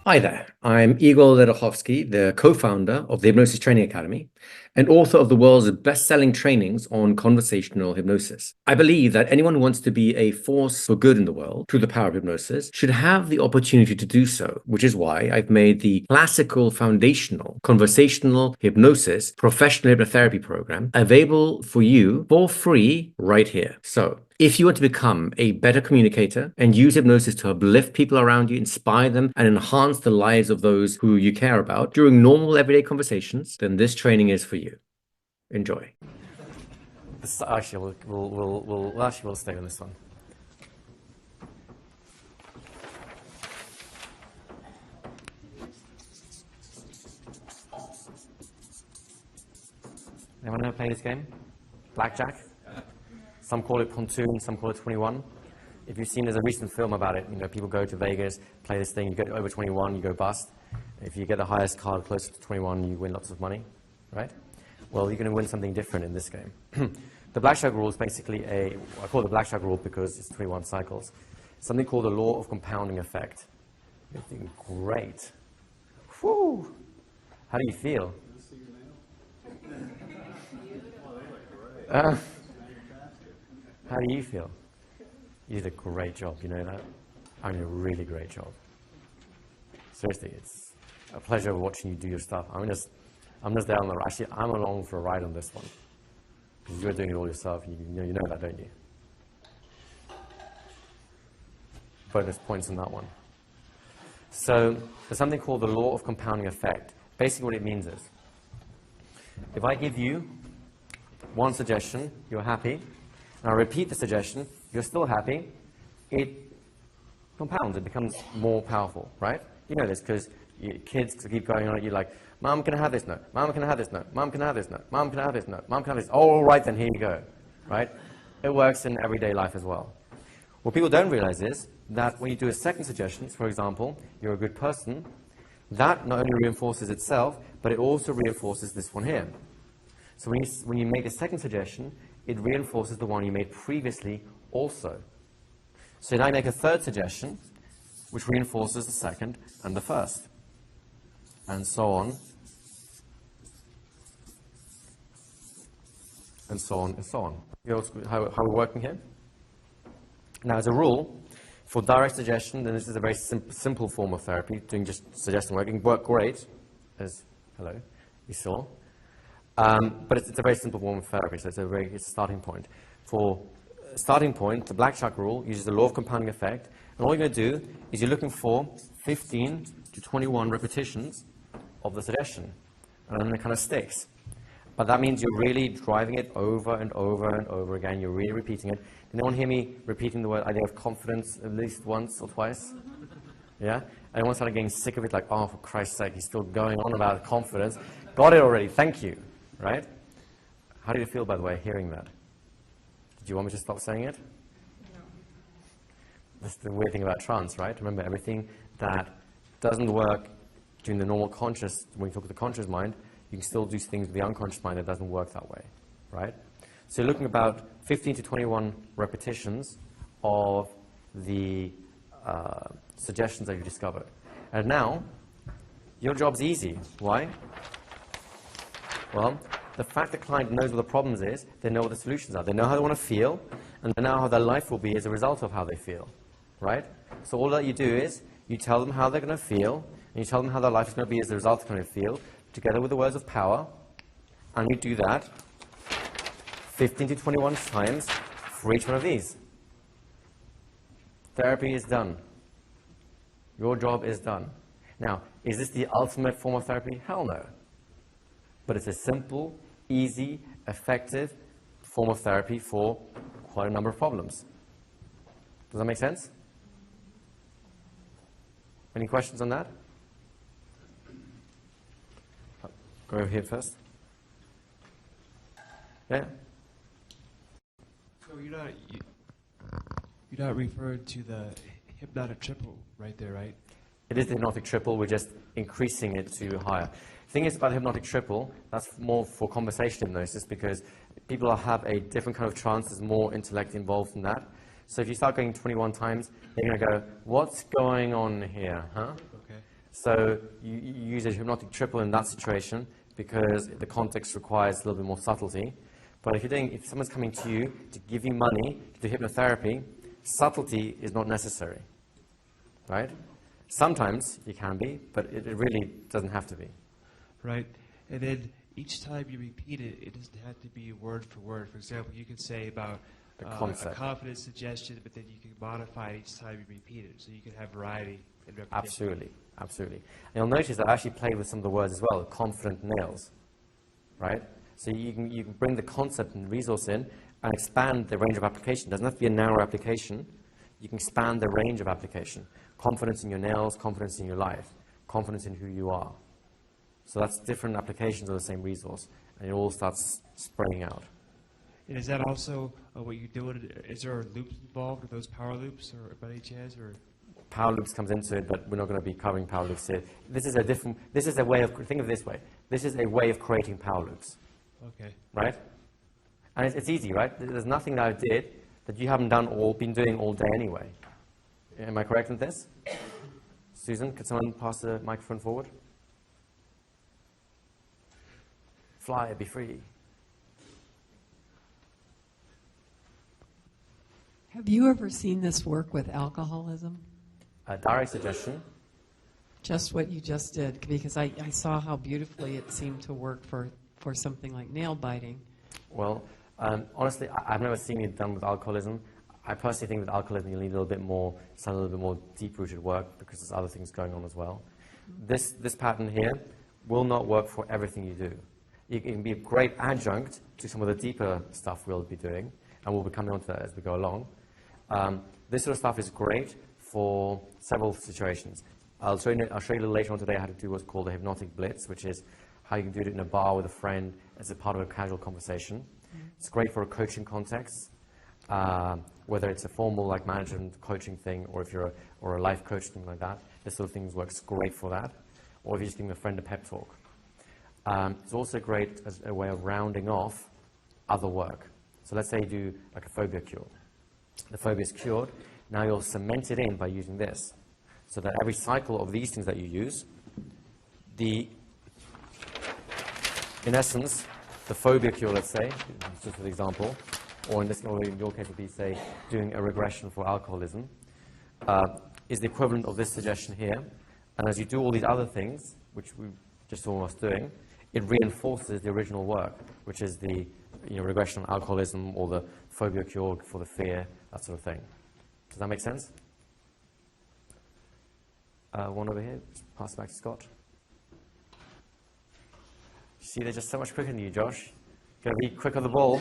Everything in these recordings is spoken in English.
Hi there, I'm Igor Ledochovsky, the co-founder of the Hypnosis Training Academy and author of the world's best-selling trainings on conversational hypnosis. I believe that anyone who wants to be a force for good in the world through the power of hypnosis should have the opportunity to do so, which is why I've made the classical foundational conversational hypnosis professional hypnotherapy program available for you for free right here. So, if you want to become a better communicator and use hypnosis to uplift people around you, inspire them, and enhance the lives of those who you care about during normal everyday conversations, then this training is for you. Enjoy. Actually, we'll stay on this one. Anyone ever play this game? Blackjack? Some call it pontoon, some call it 21. If you've seen, there's a recent film about it. You know, people go to Vegas, play this thing, you get over 21, you go bust. If you get the highest card closer to 21, you win lots of money, right? Well, you're going to win something different in this game. The Blackjack rule is basically I call it the Blackjack rule because it's 21 cycles. Something called the law of compounding effect. You're thinking, great. Whew. How do you feel? How do you feel? You did a great job, you know that? I did a really great job. Seriously, it's a pleasure watching you do your stuff. I'm just there on the, actually, I'm along for a ride on this one. Because you're doing it all yourself, you know that, don't you? Bonus points on that one. So, there's something called the law of compounding effect. Basically what it means is, if I give you one suggestion, you're happy, and I repeat the suggestion, you're still happy, it compounds, it becomes more powerful, right? You know this because kids keep going on, you're like, Mom, can I have this? No. Mom, can I have this? No. Mom, can I have this? No. Mom, can I have this? No. Mom, can I have this? Oh, all right, then here you go, right? It works in everyday life as well. What people don't realize is that when you do a second suggestion, for example, you're a good person, that not only reinforces itself, but it also reinforces this one here. So when you make a second suggestion, it reinforces the one you made previously also. So now I make a third suggestion, which reinforces the second and the first. And so on. And so on and so on. You know how we're working here? Now, as a rule, for direct suggestion, then this is a very simple form of therapy, doing just suggestion work. It can work great, as, hello, you saw. But it's a very simple form of therapy, so it's a starting point. For starting point, the Blackjack rule uses the law of compounding effect, and all you're going to do is you're looking for 15 to 21 repetitions of the suggestion, and then it kind of sticks. But that means you're really driving it over and over and over again. You're really repeating it. Did anyone hear me repeating the word idea of confidence at least once or twice? Yeah? Anyone started getting sick of it, like, oh, for Christ's sake, he's still going on about confidence. Got it already, thank you. Right? How do you feel, by the way, hearing that? Did you want me to stop saying it? No. That's the weird thing about trance, right? Remember, everything that doesn't work during the normal conscious, when you talk with the conscious mind, you can still do things with the unconscious mind that doesn't work that way, right? So you're looking about 15 to 21 repetitions of the suggestions that you discovered. And now, your job's easy. Why? Well, the fact the client knows what the problems is, they know what the solutions are. They know how they want to feel, and they know how their life will be as a result of how they feel, right? So all that you do is, you tell them how they're going to feel, and you tell them how their life is going to be as a result of how they feel, together with the words of power, and you do that 15 to 21 times for each one of these. Therapy is done. Your job is done. Now, is this the ultimate form of therapy? Hell no. But it's a simple, easy, effective form of therapy for quite a number of problems. Does that make sense? Any questions on that? Go over here first. Yeah? So you're not referring to the hypnotic triple right there, right? It is the hypnotic triple, we're just increasing it to higher. The thing is about the hypnotic triple, that's more for conversation hypnosis because people have a different kind of trance, there's more intellect involved in that. So if you start going 21 times, they're going to go, what's going on here, huh? Okay. So you use a hypnotic triple in that situation because the context requires a little bit more subtlety. But if someone's coming to you to give you money to do hypnotherapy, subtlety is not necessary, right? Sometimes you can be, but it really doesn't have to be. Right. And then each time you repeat it, it doesn't have to be word for word. For example, you could say about The concept. a confident suggestion, but then you can modify it each time you repeat it. So you can have variety in repetition. Absolutely, absolutely. And you'll notice that I actually played with some of the words as well, confident nails, right? So you can bring the concept and resource in and expand the range of application. It doesn't have to be a narrow application. You can expand the range of application. Confidence in your nails, confidence in your life, confidence in who you are. So that's different applications of the same resource, and it all starts spreading out. And is that also what you do? Is there loops involved? Are those power loops, or by any chance, or? Power loops comes into it, but we're not going to be covering power loops here. This is a way of, think of it this way. This is a way of creating power loops. Okay. Right? And it's easy, right? There's nothing that I did that you haven't been doing all day anyway. Am I correct in this? Susan, could someone pass the microphone forward? Fly, be free. Have you ever seen this work with alcoholism? Direct suggestion. Just what you just did, because I saw how beautifully it seemed to work for something like nail biting. Well, honestly, I've never seen it done with alcoholism. I personally think with alcoholism you need a little bit more deep-rooted work because there's other things going on as well. This pattern here will not work for everything you do. It can be a great adjunct to some of the deeper stuff we'll be doing, and we'll be coming on to that as we go along. This sort of stuff is great for several situations. I'll show you a little later on today how to do what's called a Hypnotic Blitz, which is how you can do it in a bar with a friend as a part of a casual conversation. It's great for a coaching context, whether it's a formal like management coaching thing or if you're a life coach, something like that. This sort of thing works great for that. Or if you're just giving a friend a pep talk. It's also great as a way of rounding off other work. So let's say you do like a phobia cure. The phobia is cured. Now you'll cement it in by using this. So that every cycle of these things that you use, in essence, the phobia cure, let's say, just for example, or in your case would be, say, doing a regression for alcoholism, is the equivalent of this suggestion here. And as you do all these other things, which we just saw us doing, it reinforces the original work, which is the regression on alcoholism or the phobia cure for the fear, that sort of thing. Does that make sense? One over here, just pass it back to Scott. See, they're just so much quicker than you, Josh. Gotta be quick on the ball.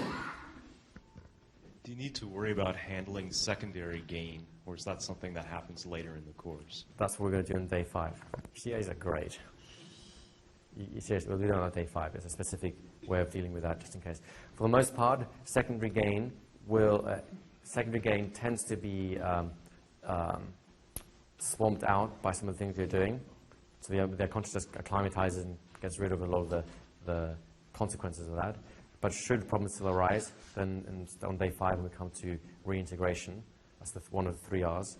Do you need to worry about handling secondary gain, or is that something that happens later in the course? That's what we're going to do on day 5. HTAs are great. Seriously, we'll do that on day 5. There's a specific way of dealing with that, just in case. For the most part, secondary gain tends to be swamped out by some of the things you're doing. So their consciousness acclimatizes and gets rid of a lot of the consequences of that. But should problems still arise, then on day 5 when we come to reintegration, that's one of the 3 R's,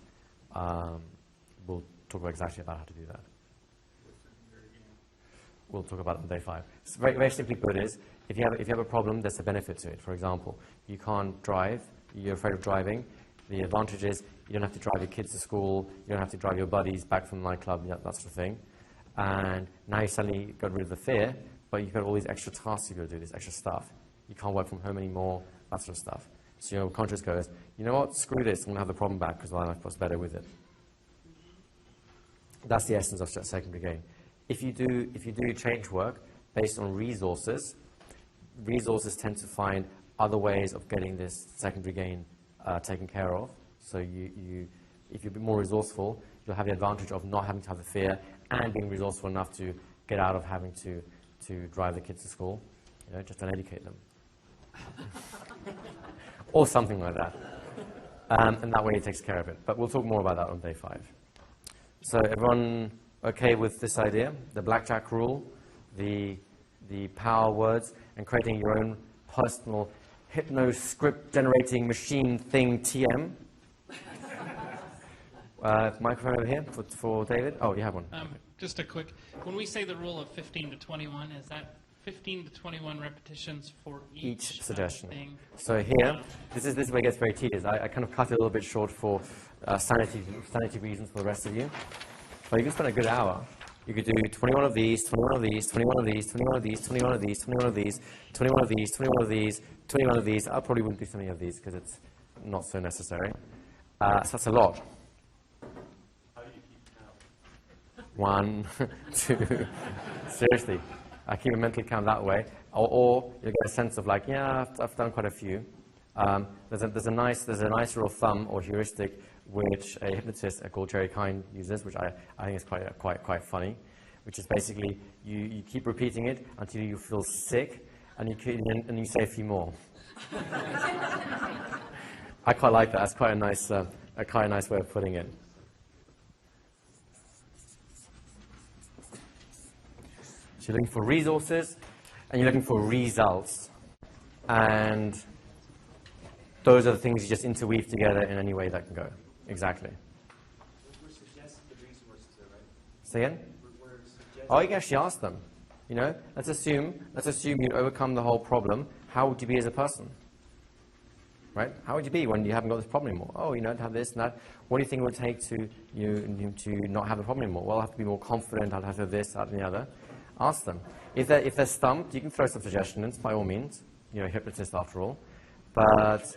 we'll talk about exactly about how to do that. We'll talk about it on day 5. It's very, very simply put is, if you have a problem, there's a benefit to it. For example, you can't drive, you're afraid of driving. The advantage is you don't have to drive your kids to school, you don't have to drive your buddies back from the nightclub, that sort of thing. And now you suddenly got rid of the fear, but you've got all these extra tasks you've got to do, this extra stuff. You can't work from home anymore, that sort of stuff. So your conscious goes, you know what, screw this, I'm going to have the problem back because my life was better with it. That's the essence of secondary gain. If you do change work based on resources tend to find other ways of getting this secondary gain taken care of. So if you're a bit more resourceful, you'll have the advantage of not having to have the fear and being resourceful enough to get out of having to drive the kids to school. Just don't educate them. Or something like that. And that way it takes care of it. But we'll talk more about that on day 5. So everyone okay with this idea? The Blackjack rule, the power words, and creating your own personal hypno-script generating machine thing TM? Microphone over here for David. Oh, you have one. Just a quick, when we say the rule of 15 to 21, is that 15 to 21 repetitions for each suggestion? Thing? So here, this is where it gets very tedious. I kind of cut it a little bit short for sanity reasons for the rest of you. But you can spend a good hour. You could do 21 of these, 21 of these, 21 of these, 21 of these, 21 of these, 21 of these, 21 of these, 21 of these, 21 of these. I probably wouldn't do so many of these because it's not so necessary. So that's a lot. How do you keep count? 1, 2. Seriously, I keep a mental count that way. Or you'll get a sense of like, yeah, I've done quite a few. There's a nice rule of thumb or heuristic which a hypnotist called Jerry Kine uses, which I think is quite funny, which is basically you keep repeating it until you feel sick, and you say a few more. I quite like that. That's quite a nice way of putting it. So you're looking for resources, and you're looking for results, and those are the things you just interweave together in any way that can go. Exactly. We're suggesting the resources there, right? Say again? We're suggesting. Oh, you can actually ask them. You know, let's assume you overcome the whole problem. How would you be as a person? Right? How would you be when you haven't got this problem anymore? Oh, you know, to have this and that. What do you think it would take to not have the problem anymore? Well, I have to be more confident. I'll have to have this, that, and the other. Ask them. If they're stumped, you can throw some suggestions by all means. You're a hypnotist after all. But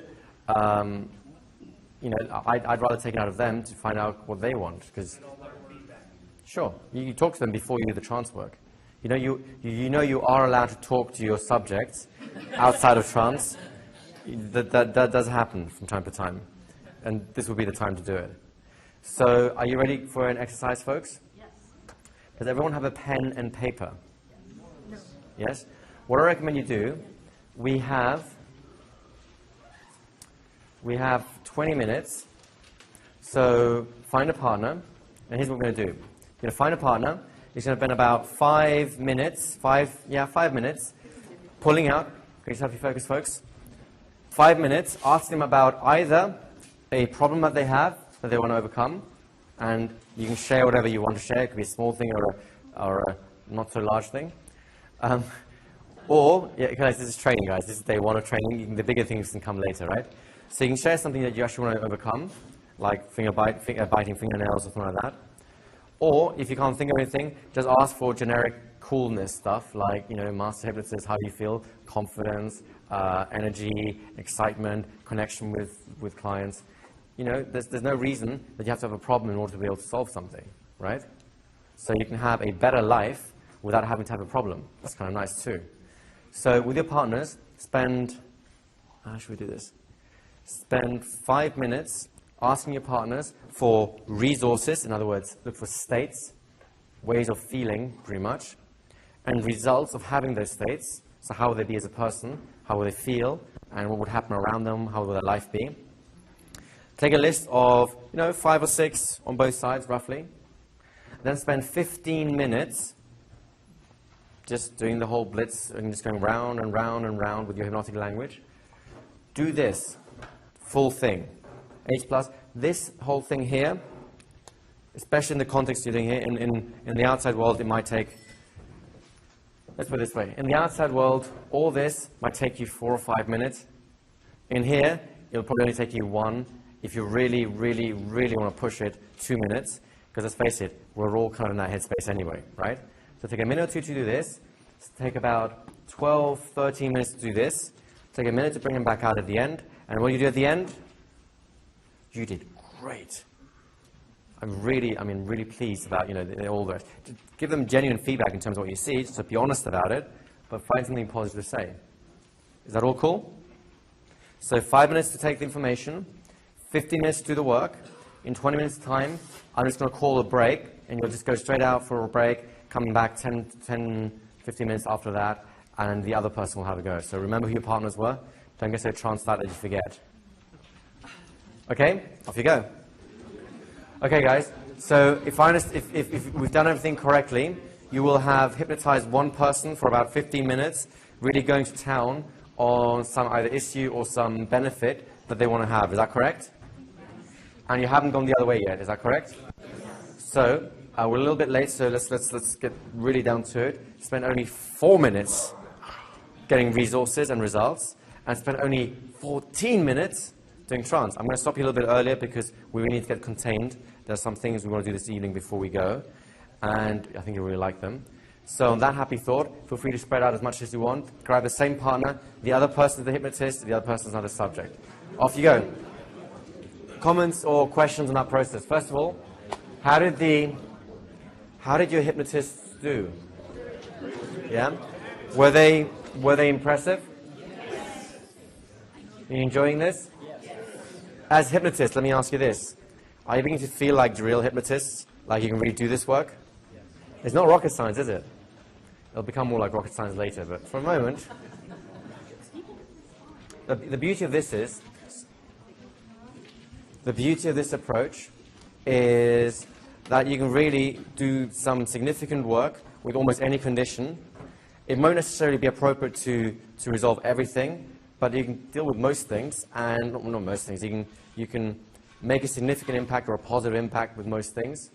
you know, I'd rather take it out of them to find out what they want. Because sure, you talk to them before you do the trance work. You know you are allowed to talk to your subjects outside of trance. That does happen from time to time, and this will be the time to do it. So, are you ready for an exercise, folks? Yes. Does everyone have a pen and paper? No. Yes. What I recommend you do, we have 20 minutes. So find a partner, and here's what we're going to do. You're going to find a partner. He's going to spend about 5 minutes, 5 minutes, pulling out. Can you help you focus, folks? 5 minutes, asking them about either a problem that they have that they want to overcome, and you can share whatever you want to share. It could be a small thing or a not so large thing. Or, yeah, guys, this is training, guys. This is day 1 of training. The bigger things can come later, right? So you can share something that you actually want to overcome, like biting fingernails or something like that. Or, if you can't think of anything, just ask for generic coolness stuff, like, you know, master hypnotist, how do you feel? Confidence, energy, excitement, connection with clients. You know, there's no reason that you have to have a problem in order to be able to solve something, right? So you can have a better life without having to have a problem. That's kind of nice too. So with your partners, how should we do this? Spend 5 minutes asking your partners for resources, in other words, look for states, ways of feeling, pretty much, and results of having those states. So how will they be as a person? How will they feel? And what would happen around them? How will their life be? Take a list of, 5 or 6 on both sides, roughly. Then spend 15 minutes just doing the whole blitz and just going round and round and round with your hypnotic language. Do this full thing. H+. This whole thing here, especially in the context you're doing here, in the outside world, it might take, let's put it this way. In the outside world, all this might take you 4 or 5 minutes. In here, it'll probably only take you 1. If you really, really, really want to push it, 2 minutes. Because let's face it, we're all kind of in that headspace anyway, right? So take a minute or 2 to do this. Take about 12, 13 minutes to do this. Take a minute to bring them back out at the end. And what you do at the end, you did great. I'm really pleased about, all the rest. Give them genuine feedback in terms of what you see, so be honest about it, but find something positive to say. Is that all cool? So 5 minutes to take the information, 15 minutes to do the work. In 20 minutes time, I'm just going to call a break, and you'll just go straight out for a break, coming back 10, 15 minutes after that, and the other person will have a go. So remember who your partners were. Don't get so tranced out that you forget. Okay, off you go. Okay, guys. So if we've done everything correctly, you will have hypnotized one person for about 15 minutes, really going to town on some either issue or some benefit that they want to have. Is that correct? And you haven't gone the other way yet, is that correct? So, we're a little bit late, so let's get really down to it. Spend only 4 minutes getting resources and results, and spend only 14 minutes doing trance. I'm going to stop you a little bit earlier because we really need to get contained. There are some things we want to do this evening before we go, and I think you'll really like them. So on that happy thought, feel free to spread out as much as you want. Grab the same partner. The other person's the hypnotist, the other person's another subject. Off you go. Comments or questions on that process? First of all, how did your hypnotists do? Yeah? Were they impressive? Are you enjoying this? As hypnotists, let me ask you this. Are you beginning to feel like real hypnotists? Like you can really do this work? It's not rocket science, is it? It'll become more like rocket science later, but for a moment, the beauty of this is, the beauty of this approach is that you can really do some significant work with almost any condition. It won't necessarily be appropriate to resolve everything, but you can deal with most things, and not most things. You can make a significant impact or a positive impact with most things,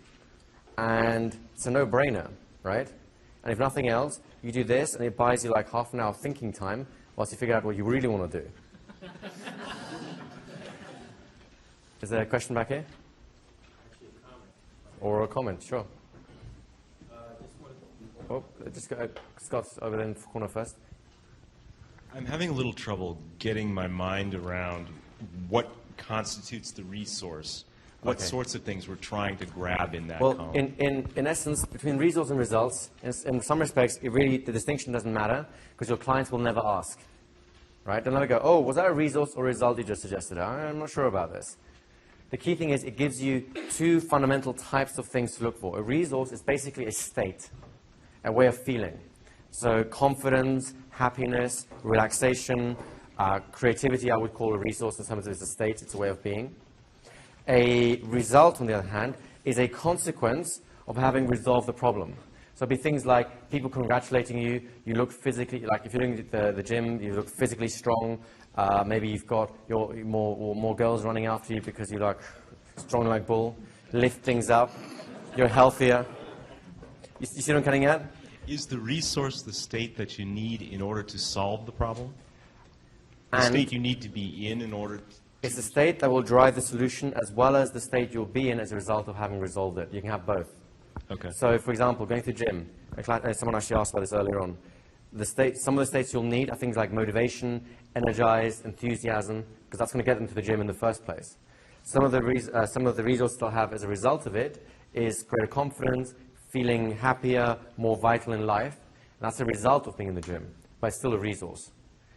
and it's a no-brainer, right? And if nothing else, you do this, and it buys you like half an hour thinking time whilst you figure out what you really want to do. Is there a question back here? Or a comment, sure. Just go, Scott's over there in the corner first. I'm having a little trouble getting my mind around what constitutes the resource. What sorts of things we're trying to grab in that column? In essence, between resource and results, in some respects, the distinction doesn't matter because your clients will never ask, right? They'll never go, oh, was that a resource or result you just suggested? I'm not sure about this. The key thing is it gives you two fundamental types of things to look for. A resource is basically a state, a way of feeling. So confidence, happiness, relaxation, creativity, I would call a resource in terms of it's a state, it's a way of being. A result, on the other hand, is a consequence of having resolved the problem. So it'd be things like people congratulating you, you look physically, like if you're doing the gym, you look physically strong, maybe you've got more girls running after you because you like strong like bull, lift things up, you're healthier. You see what I'm getting at? Is the resource the state that you need in order to solve the problem? The And state you need to be in order to... It's the state that will drive the solution as well as the state you'll be in as a result of having resolved it. You can have both. Okay. So, for example, going to the gym, someone actually asked about this earlier on. Some of the states you'll need are things like motivation, energized, enthusiasm, because that's going to get them to the gym in the first place. Some of the resources they'll have as a result of it is greater confidence, feeling happier, more vital in life. And that's a result of being in the gym, but it's still a resource.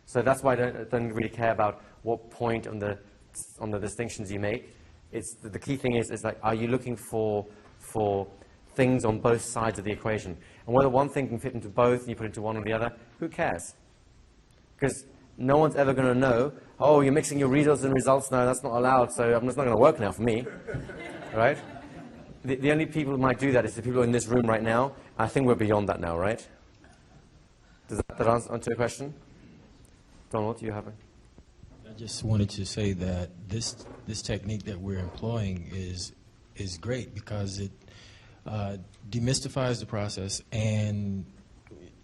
So that's why I don't really care about what point on the distinctions you make. It's the key thing is like, are you looking for things on both sides of the equation? And whether one thing can fit into both and you put into one or the other, who cares? Because no one's ever going to know, oh, you're mixing your resources and results now, that's not allowed, so it's not going to work now for me, right? The only people who might do that is the people in this room right now. I think we're beyond that now, right? Does that answer your question? Donald, do you have it? I just wanted to say that this technique that we're employing is great because it demystifies the process, and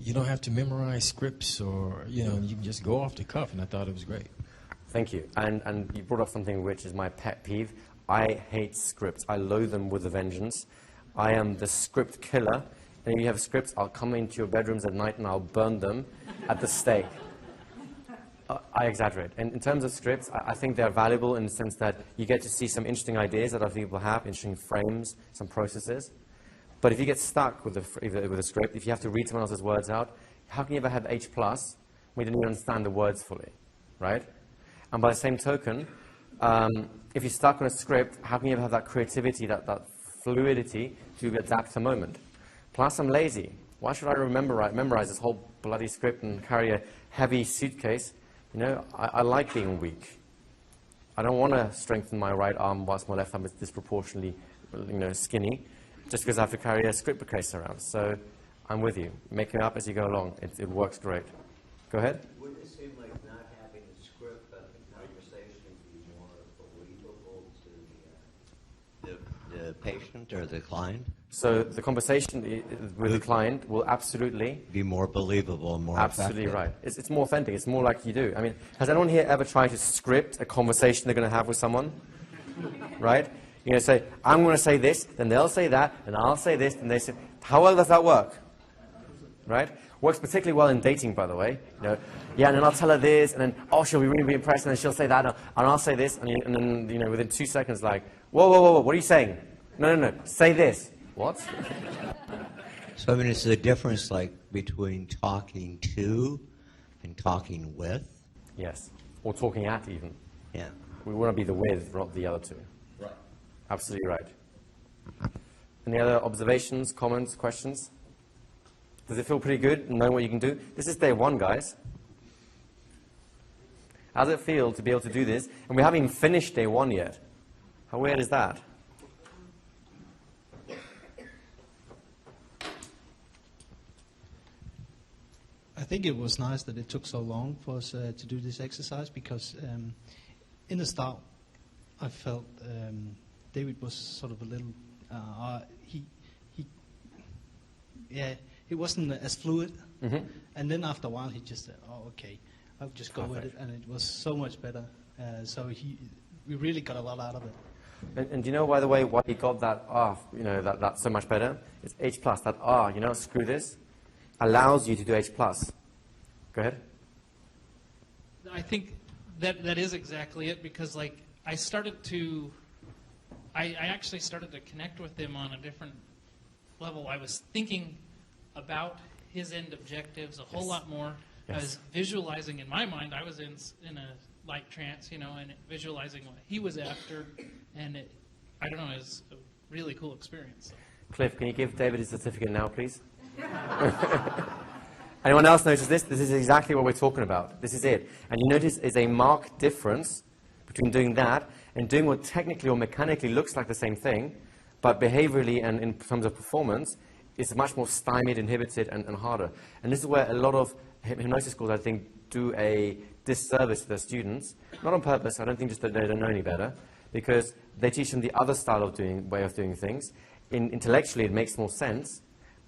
you don't have to memorize scripts or, you can just go off the cuff, and I thought it was great. Thank you. And you brought up something which is my pet peeve. I hate scripts. I loathe them with a vengeance. I am the script killer. And if you have scripts, I'll come into your bedrooms at night and I'll burn them at the stake. I exaggerate. And in terms of scripts, I think they're valuable in the sense that you get to see some interesting ideas that other people have, interesting frames, some processes. But if you get stuck with a script, if you have to read someone else's words out, how can you ever have H+ when you don't even understand the words fully, right? And by the same token, if you're stuck on a script, how can you ever have that creativity, that fluidity to adapt to the moment? Plus, I'm lazy. Why should I memorize this whole bloody script and carry a heavy suitcase? I like being weak. I don't want to strengthen my right arm whilst my left arm is disproportionately, skinny, just because I have to carry a script case around. So I'm with you. Make it up as you go along. It works great. Go ahead. Wouldn't it seem like not having a script, but the conversation would be more believable to the patient or the client? So the conversation with the client will absolutely Be more believable and more absolutely effective. right. It's more authentic. It's more like you do. I mean, has anyone here ever tried to script a conversation they're going to have with someone? Right? You're going to say, I'm going to say this, then they'll say that, and I'll say this, and they say, how well does that work? Right? Works particularly well in dating, by the way. You know, yeah, and then I'll tell her this, and then, oh, she'll be really impressed, and then she'll say that, and I'll say this, and then, you know, within 2 seconds, like, whoa, whoa, whoa, whoa, what are you saying? No, say this. What? So, I mean, it's the difference, like, between talking to and talking with? Yes. Or talking at, even. Yeah. We want to be the with, not the other two. Right. Absolutely right. Any other observations, comments, questions? Does it feel pretty good, knowing what you can do? This is day 1, guys. How does it feel to be able to do this? And we haven't even finished day 1 yet. How weird is that? I think it was nice that it took so long for us to do this exercise, because in the start I felt David was sort of a little, it wasn't as fluid. Mm-hmm. And then after a while he just said, oh, okay, I'll just go with it, and it was so much better. So we really got a lot out of it. And do you know, by the way, why he got that you know, that's so much better? It's H+, that you know, screw this, allows you to do H+. Go ahead. I think that is exactly it, because like I actually started to connect with him on a different level. I was thinking about his end objectives a whole lot more. Yes. I was visualizing in my mind. I was in a light trance, you know, and visualizing what he was after, and I don't know, it was a really cool experience. Cliff, can you give David his certificate now, please? Anyone else notice this? This is exactly what we're talking about. This is it. And you notice there's a marked difference between doing that and doing what technically or mechanically looks like the same thing, but behaviorally and in terms of performance, it's much more stymied, inhibited, and harder. And this is where a lot of hypnosis schools, I think, do a disservice to their students. Not on purpose. I don't think just that they don't know any better, because they teach them the other style of way of doing things. Intellectually, it makes more sense,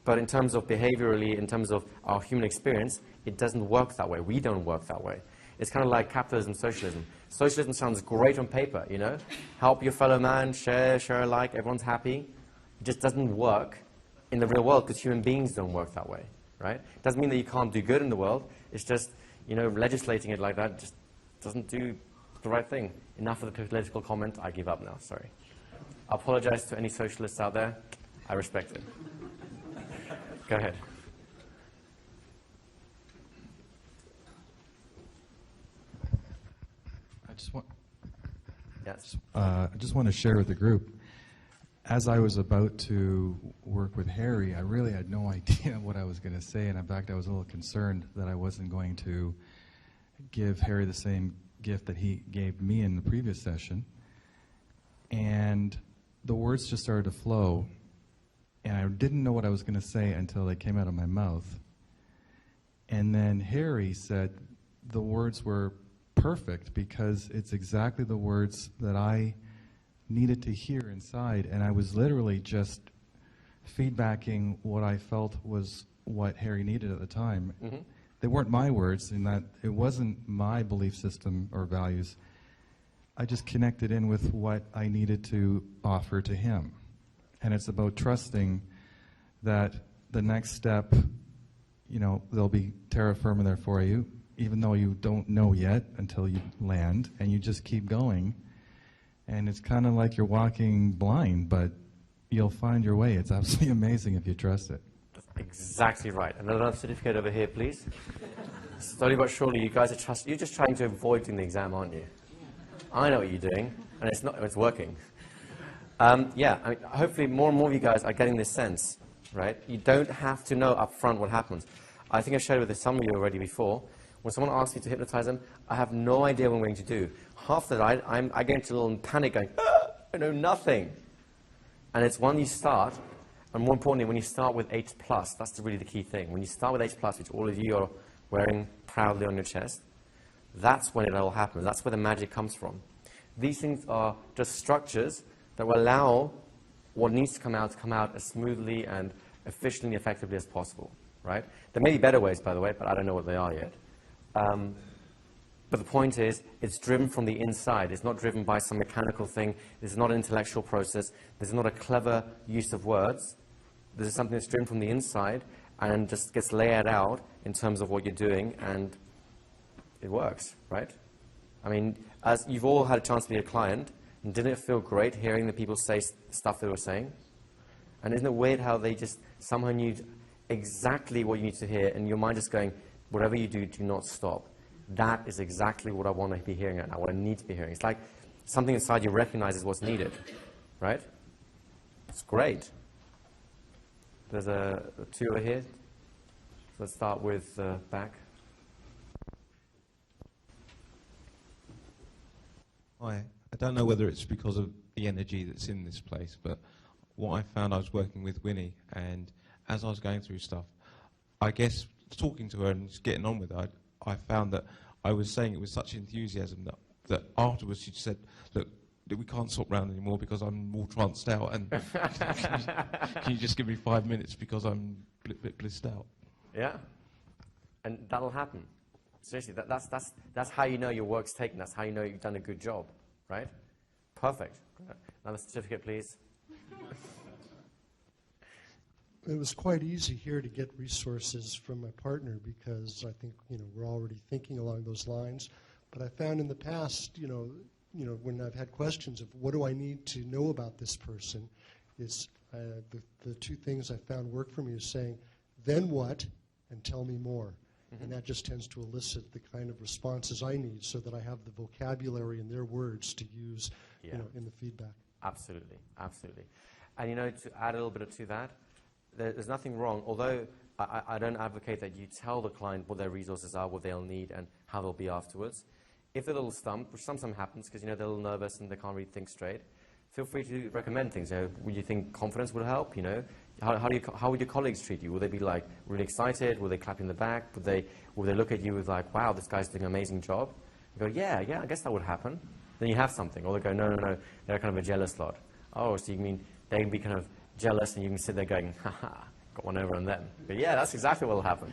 but in terms of behaviorally, in terms of our human experience, it doesn't work that way. We don't work that way. It's kind of like capitalism, socialism. Socialism sounds great on paper, you know? Help your fellow man, share alike, everyone's happy. It just doesn't work in the real world, because human beings don't work that way, right? It doesn't mean that you can't do good in the world. It's just, you know, legislating it like that just doesn't do the right thing. Enough of the political comment. I give up now, sorry. I apologize to any socialists out there. I respect it. Go ahead. I just want to share with the group. As I was about to work with Harry, I really had no idea what I was going to say, and in fact, I was a little concerned that I wasn't going to give Harry the same gift that he gave me in the previous session. And the words just started to flow, and I didn't know what I was going to say until they came out of my mouth. And then Harry said the words were perfect, because it's exactly the words that I needed to hear inside, and I was literally just feedbacking what I felt was what Harry needed at the time. Mm-hmm. They weren't my words, in that it wasn't my belief system or values. I just connected in with what I needed to offer to him. And it's about trusting that the next step, you know, there'll be terra firma there for you, even though you don't know yet until you land, and you just keep going. And it's kind of like you're walking blind, but you'll find your way. It's absolutely amazing if you trust it. That's exactly right. Another certificate over here, please. Slowly but surely, you guys are you're just trying to avoid doing the exam, aren't you? I know what you're doing, and it's working. Yeah, I mean, hopefully more and more of you guys are getting this sense, right? You don't have to know up front what happens. I think I've shared with some of you already before. When someone asks you to hypnotize them, I have no idea what I'm going to do. Half the night, I get into a little panic going, I know nothing. And it's when you start, and more importantly, when you start with H+, that's really the key thing. When you start with H+, which all of you are wearing proudly on your chest, that's when it all happens. That's where the magic comes from. These things are just structures that will allow what needs to come out as smoothly and efficiently and effectively as possible, right? There may be better ways, by the way, but I don't know what they are yet. But the point is, it's driven from the inside. It's not driven by some mechanical thing. This is not an intellectual process. This is not a clever use of words. This is something that's driven from the inside and just gets layered out in terms of what you're doing, and it works, right? I mean, as you've all had a chance to be a client, and didn't it feel great hearing the people say stuff they were saying? And isn't it weird how they just somehow knew exactly what you need to hear, and your mind just going, whatever you do, do not stop. That is exactly what I want to be hearing right now, what I need to be hearing. It's like something inside you recognizes what's needed, right? It's great. There's a two over here. Let's start with the back. Hi. I don't know whether it's because of the energy that's in this place, but what I found, I was working with Winnie, and as I was going through stuff, I guess talking to her and just getting on with her, I found that I was saying it with such enthusiasm that afterwards she said, look, we can't swap round anymore because I'm all tranced out, and can you just give me 5 minutes because I'm a bit blissed out? Yeah, and that'll happen. Seriously, that's how you know your work's taken. That's how you know you've done a good job, right? Perfect. Another certificate, please. It was quite easy here to get resources from my partner because I think we're already thinking along those lines. But I found in the past, when I've had questions of what do I need to know about this person, is the two things I found work for me is saying, then what, and tell me more. Mm-hmm. And that just tends to elicit the kind of responses I need so that I have the vocabulary and their words to use in the feedback. Absolutely, absolutely. And to add a little bit to that, there's nothing wrong, although I don't advocate that you tell the client what their resources are, what they'll need, and how they'll be afterwards. If they're a little stumped, which sometimes happens because they're a little nervous and they can't really think straight, feel free to recommend things. Would you think confidence would help? How would your colleagues treat you? Will they be like really excited? Will they clap in the back? Will they look at you with like, wow, this guy's doing an amazing job? You go, yeah, I guess that would happen. Then you have something. Or they go, no, they're kind of a jealous lot. Oh, so you mean they can be kind of jealous and you can sit there going, haha, got one over on them. But yeah, that's exactly what will happen.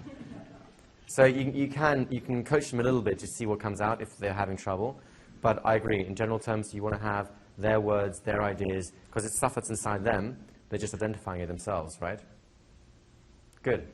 So you can coach them a little bit to see what comes out if they're having trouble. But I agree, in general terms, you want to have their words, their ideas, because it's stuff that's inside them. They're just identifying it themselves, right? Good.